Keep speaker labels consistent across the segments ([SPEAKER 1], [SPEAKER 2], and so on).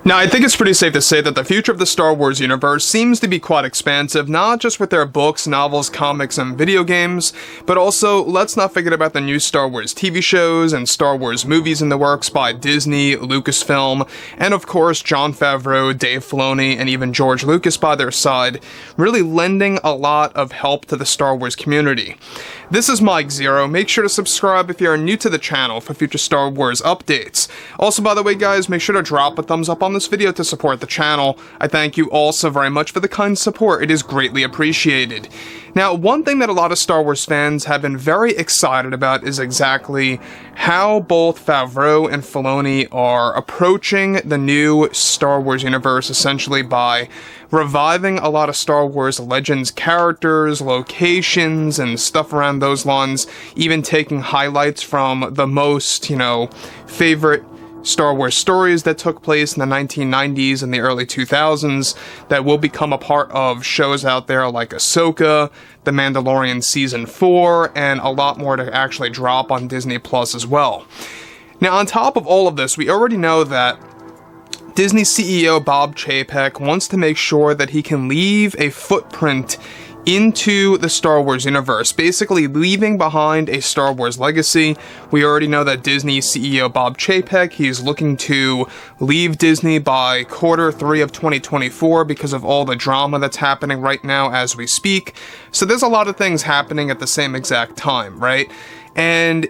[SPEAKER 1] Now, I think it's pretty safe to say that the future of the Star Wars universe seems to be quite expansive, not just with their books, novels, comics, and video games, but also, let's not forget about the new Star Wars TV shows and Star Wars movies in the works by Disney, Lucasfilm, and of course, Jon Favreau, Dave Filoni, and even George Lucas by their side, really lending a lot of help to the Star Wars community. This is Mike Zero. Make sure to subscribe if you are new to the channel for future Star Wars updates. Also, by the way, guys, make sure to drop a thumbs up on this video to support the channel. I thank you all so very much for the kind support. It is greatly appreciated. Now, one thing that a lot of Star Wars fans have been very excited about is exactly how both Favreau and Filoni are approaching the new Star Wars universe, essentially by reviving a lot of Star Wars Legends characters, locations, and stuff around those lines, even taking highlights from the most, favorite Star Wars stories that took place in the 1990s and the early 2000s that will become a part of shows out there like Ahsoka, The Mandalorian Season 4, and a lot more to actually drop on Disney Plus as well. Now, on top of all of this, we already know that Disney CEO Bob Chapek wants to make sure that he can leave a footprint into the Star Wars universe, basically leaving behind a Star Wars legacy. We already know that Disney CEO Bob Chapek, he's looking to leave Disney by Q3 of 2024 because of all the drama that's happening right now as we speak. So there's a lot of things happening at the same exact time, right? And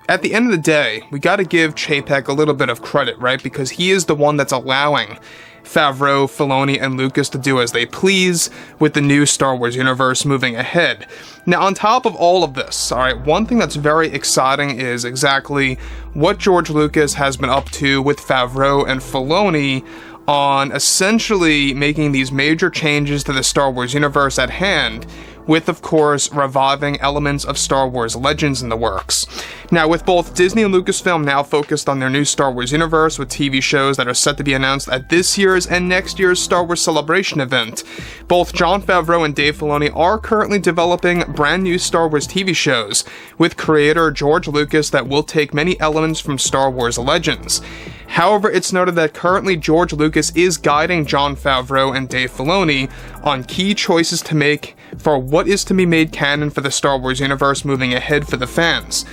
[SPEAKER 1] at the end of the day, we gotta give Chapek a little bit of credit, right? Because he is the one that's allowing Favreau, Filoni, and Lucas to do as they please with the new Star Wars universe moving ahead. Now, on top of all of this, alright, one thing that's very exciting is exactly what George Lucas has been up to with Favreau and Filoni on essentially making these major changes to the Star Wars universe at hand, with, of course, reviving elements of Star Wars Legends in the works. Now, with both Disney and Lucasfilm now focused on their new Star Wars universe with TV shows that are set to be announced at this year's and next year's Star Wars Celebration event, both Jon Favreau and Dave Filoni are currently developing brand new Star Wars TV shows with creator George Lucas that will take many elements from Star Wars Legends. However, it's noted that currently George Lucas is guiding Jon Favreau and Dave Filoni on key choices to make for what is to be made canon for the Star Wars universe moving ahead for the fans.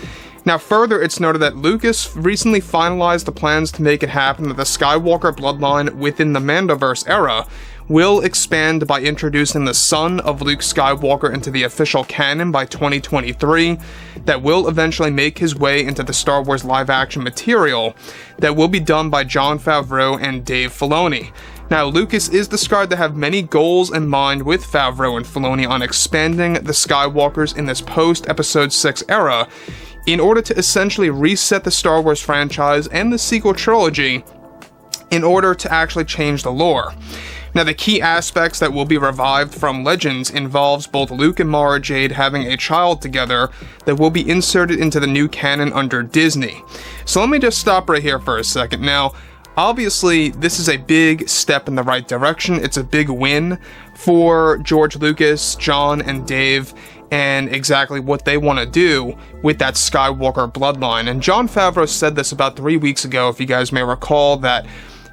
[SPEAKER 1] Now, further, it's noted that Lucas recently finalized the plans to make it happen that the Skywalker bloodline within the Mandoverse era will expand by introducing the son of Luke Skywalker into the official canon by 2023, that will eventually make his way into the Star Wars live-action material that will be done by Jon Favreau and Dave Filoni. Now, Lucas is described to have many goals in mind with Favreau and Filoni on expanding the Skywalkers in this post-Episode 6 era in order to essentially reset the Star Wars franchise and the sequel trilogy in order to actually change the lore. Now, the key aspects that will be revived from Legends involves both Luke and Mara Jade having a child together that will be inserted into the new canon under Disney. So let me just stop right here for a second. Now, obviously, this is a big step in the right direction. It's a big win for George Lucas, Jon, and Dave, and exactly what they want to do with that Skywalker bloodline. And Jon Favreau said this about 3 weeks ago, if you guys may recall, that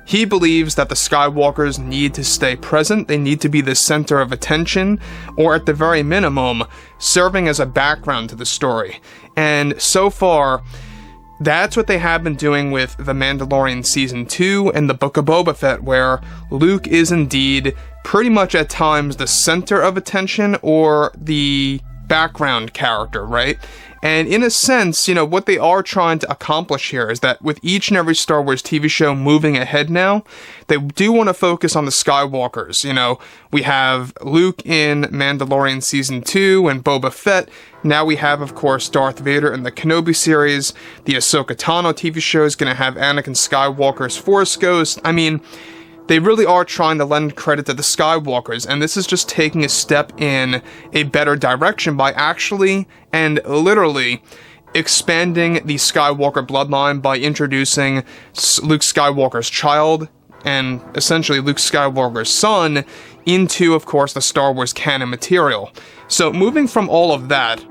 [SPEAKER 1] he believes that the Skywalkers need to stay present, they need to be the center of attention, or at the very minimum, serving as a background to the story. And so far, that's what they have been doing with The Mandalorian Season 2 and the Book of Boba Fett, where Luke is indeed pretty much at times the center of attention or the background character, right? And in a sense, what they are trying to accomplish here is that with each and every Star Wars TV show moving ahead now, they do want to focus on the Skywalkers. We have Luke in Mandalorian Season 2 and Boba Fett. Now we have, of course, Darth Vader in the KENOBI series. The Ahsoka Tano TV show is going to have Anakin Skywalker's Force Ghost. I mean, they really are trying to lend credit to the Skywalkers, and this is just taking a step in a better direction by actually and literally expanding the Skywalker bloodline by introducing Luke Skywalker's child and essentially Luke Skywalker's son into, of course, the Star Wars canon material. So moving from all of that,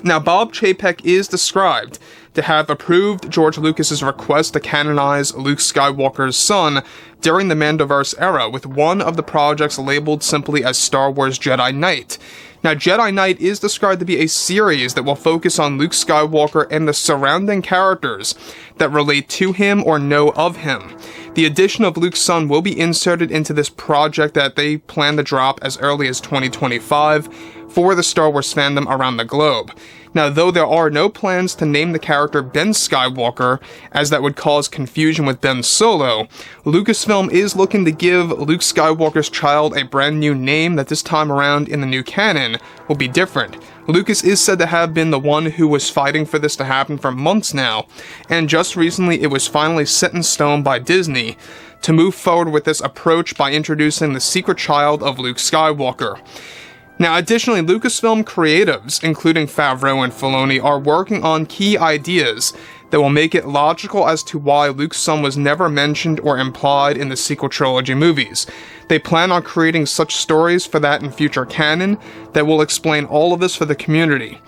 [SPEAKER 1] now Bob Chapek is described to have approved George Lucas's request to canonize Luke Skywalker's son during the Mandoverse era, with one of the projects labeled simply as Star Wars Jedi Knight. Now, Jedi Knight is described to be a series that will focus on Luke Skywalker and the surrounding characters that relate to him or know of him. The addition of Luke's son will be inserted into this project that they plan to drop as early as 2025 for the Star Wars fandom around the globe. Now, though there are no plans to name the character Ben Skywalker, as that would cause confusion with Ben Solo, Lucasfilm is looking to give Luke Skywalker's child a brand new name that this time around in the new canon will be different. Lucas is said to have been the one who was fighting for this to happen for months now, and just recently it was finally set in stone by Disney to move forward with this approach by introducing the secret child of Luke Skywalker. Now, additionally, Lucasfilm creatives, including Favreau and Filoni, are working on key ideas that will make it logical as to why Luke's son was never mentioned or implied in the sequel trilogy movies. They plan on creating such stories for that in future canon that will explain all of this for the community.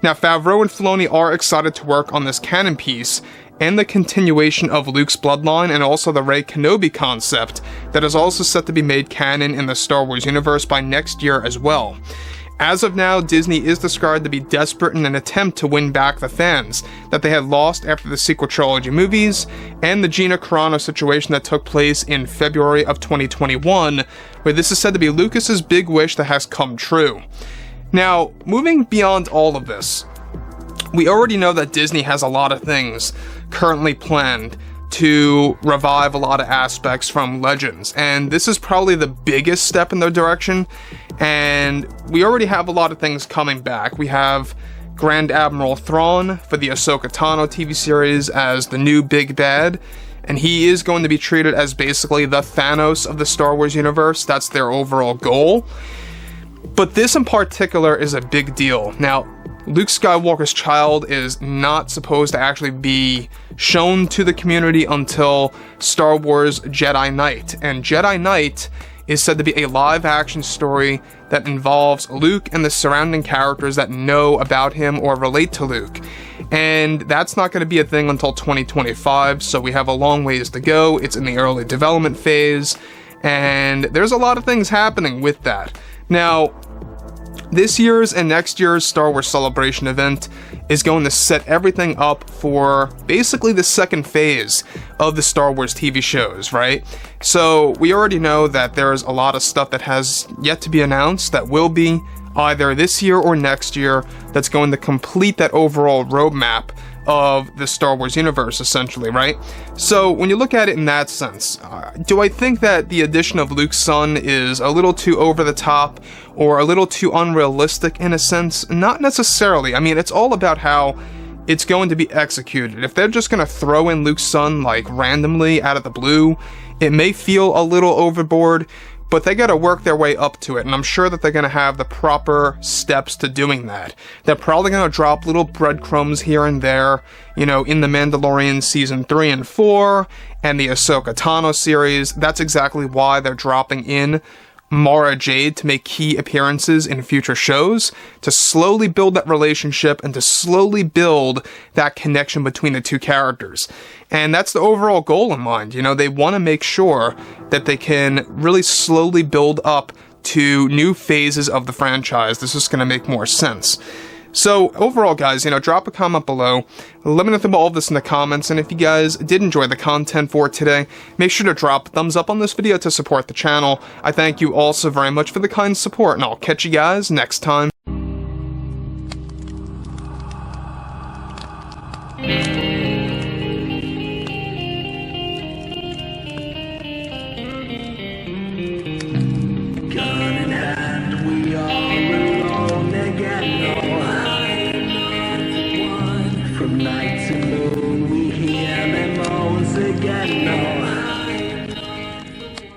[SPEAKER 1] Now, Favreau and Filoni are excited to work on this canon piece and the continuation of Luke's bloodline, and also the Rey KENOBI concept that is also set to be made canon in the Star Wars universe by next year as well. As of now, Disney is described to be desperate in an attempt to win back the fans that they had lost after the sequel trilogy movies and the Gina Carano situation that took place in February of 2021, where this is said to be Lucas's big wish that has come true. Now, moving beyond all of this, we already know that Disney has a lot of things currently planned to revive a lot of aspects from Legends, and this is probably the biggest step in their direction, and we already have a lot of things coming back. We have Grand Admiral Thrawn for the Ahsoka Tano TV series as the new big bad, and he is going to be treated as basically the Thanos of the Star Wars universe. That's their overall goal. But this in particular is a big deal. Now, Luke Skywalker's child is not supposed to actually be shown to the community until Star Wars Jedi Knight. And Jedi Knight is said to be a live-action story that involves Luke and the surrounding characters that know about him or relate to Luke. And that's not going to be a thing until 2025, so we have a long ways to go. It's in the early development phase, and there's a lot of things happening with that. Now, this year's and next year's Star Wars Celebration event is going to set everything up for basically the second phase of the Star Wars TV shows, right? So we already know that there's a lot of stuff that has yet to be announced that will be either this year or next year that's going to complete that overall roadmap of the Star Wars universe, essentially, right? So when you look at it in that sense, do I think that the addition of Luke's son is a little too over the top or a little too unrealistic in a sense? Not necessarily. I mean, it's all about how it's going to be executed. If they're just going to throw in Luke's son like randomly out of the blue, it may feel a little overboard, but they gotta work their way up to it, and I'm sure that they're gonna have the proper steps to doing that. They're probably gonna drop little breadcrumbs here and there, you know, in the Mandalorian Season 3 and 4, and the Ahsoka Tano series. That's exactly why they're dropping in Mara Jade to make key appearances in future shows, to slowly build that relationship and to slowly build that connection between the two characters. And that's the overall goal in mind. You know, they want to make sure that they can really slowly build up to new phases of the franchise. This is going to make more sense. So, overall, guys, you know, drop a comment below. Let me know about all of this in the comments, and if you guys did enjoy the content for today, make sure to drop a thumbs up on this video to support the channel. I thank you all so very much for the kind support, and I'll catch you guys next time.